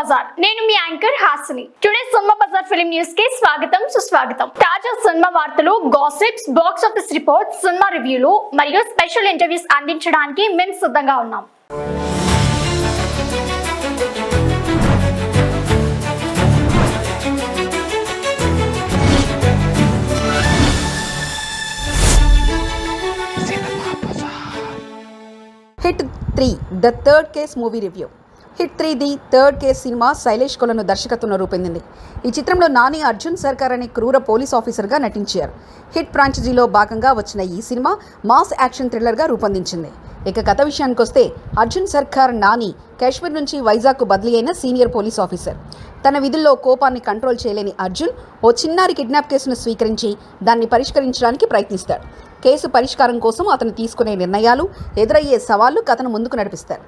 బజార్. నేను మీ anchor Hasini. Today cinema బజార్ ఫిలిం న్యూస్ కి స్వాగతం సుస్వాగతం. తాజా సినిమా వార్తలు, gossips, box office reports, cinema రివ్యూలు మరియు స్పెషల్ ఇంటర్వ్యూస్ అందించడానికి మేము సిద్ధంగా ఉన్నాం. HIT 3 the third case movie review. HIT 3 the third case cinema Sailesh Kolanu దర్శకత్వంలో రూపొందింది. ఈ చిత్రంలో నాని అర్జున్ సర్కార్ అనే క్రూర పోలీస్ ఆఫీసర్గా నటించారు. హిట్ ఫ్రాంచైజీలో భాగంగా వచ్చిన ఈ సినిమా మాస్ యాక్షన్ థ్రిల్లర్గా రూపొందించింది. ఇక కథ విషయానికి వస్తే, అర్జున్ సర్కార్ నాని కాశ్మీర్ నుంచి వైజాగ్కు బదిలీ అయిన సీనియర్ పోలీస్ ఆఫీసర్. తన విధుల్లో కోపాన్ని కంట్రోల్ చేయలేని అర్జున్ ఓ చిన్నారి కిడ్నాప్ కేసును స్వీకరించి దాన్ని పరిష్కరించడానికి ప్రయత్నిస్తాడు. కేసు పరిష్కారం కోసం అతను తీసుకునే నిర్ణయాలు, ఎదురయ్యే సవాళ్లు కథను ముందుకు నడిపిస్తారు.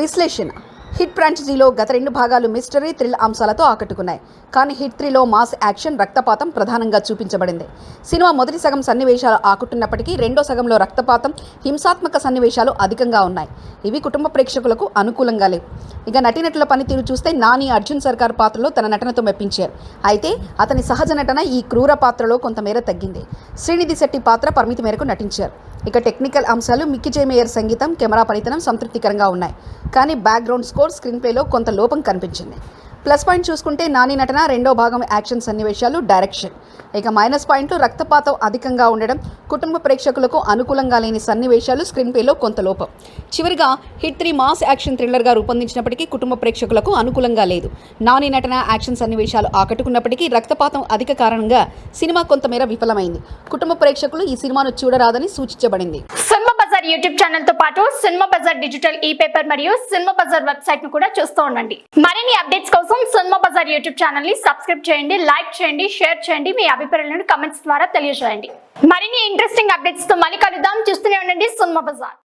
విశ్లేషణ. హిట్ ఫ్రాంచైజీలో గత 2 భాగాలు మిస్టరీ, థ్రిల్ అంశాలతో ఆకట్టుకున్నాయి. కానీ హిట్ 3లో మాస్ యాక్షన్, రక్తపాతం ప్రధానంగా చూపించబడింది. సినిమా మొదటి సగం సన్నివేశాలు ఆకట్టున్నప్పటికీ రెండో సగంలో రక్తపాతం, హింసాత్మక సన్నివేశాలు అధికంగా ఉన్నాయి. ఇవి కుటుంబ ప్రేక్షకులకు అనుకూలంగా లేవు. ఇక నటీనటుల పనితీరు చూస్తే, నాని అర్జున్ సర్కార్ పాత్రలో తన నటనతో మెప్పించారు. అయితే అతని సహజ నటన ఈ క్రూర పాత్రలో కొంతమేర తగ్గింది. శ్రీనిధి శెట్టి పాత్ర పరిమితి మేరకు నటించారు. ఇక టెక్నికల్ అంశాలు, మిక్కీ జే మేయర్ సంగీతం, కెమెరా పనితనం సంతృప్తికరంగా ఉన్నాయి. కానీ బ్యాక్గ్రౌండ్ స్కోర్, స్క్రీన్ ప్లేలో కొంత లోపం కనిపించింది. ప్లస్ పాయింట్ చూసుకుంటే నాని నటన, రెండో భాగం యాక్షన్ సన్నివేశాలు, డైరెక్షన్. ఇక మైనస్ పాయింట్లు, రక్తపాతం అధికంగా ఉండడం, కుటుంబ ప్రేక్షకులకు అనుకూలంగా లేని సన్నివేశాలు, స్క్రీన్ ప్లేలో కొంత లోపం. చివరిగా హిట్ 3 మాస్ యాక్షన్ థ్రిల్లర్గా రూపొందించినప్పటికీ కుటుంబ ప్రేక్షకులకు అనుకూలంగా లేదు. నాని నటన, యాక్షన్ సన్నివేశాలు ఆకట్టుకున్నప్పటికీ రక్తపాతం అధిక కారణంగా సినిమా కొంతమేర విఫలమైంది. కుటుంబ ప్రేక్షకులు ఈ సినిమాను చూడరాదని సూచించబడింది. సినిమా బజార్ యూట్యూబ్ ఛానల్ తో పాటు సినిమా బజార్ డిజిటల్ ఈ పేపర్ మరియు సినిమా బజార్ వెబ్సైట్ ను కూడా చూస్తూ ఉండండి. మరిన్ని అప్డేట్స్ కోసం సినిమా బజార్ యూట్యూబ్ ఛానల్ ని సబ్స్క్రైబ్ చేయండి, లైక్ చేయండి, షేర్ చేయండి, మీ అభిప్రాయాలను కమెంట్స్ ద్వారా తెలియజేయండి. మరిన్ని ఇంట్రెస్టింగ్ అప్డేట్స్ తో మళ్ళీ కలుద్దాం. చూస్తూనే ఉండండి సినిమా బజార్.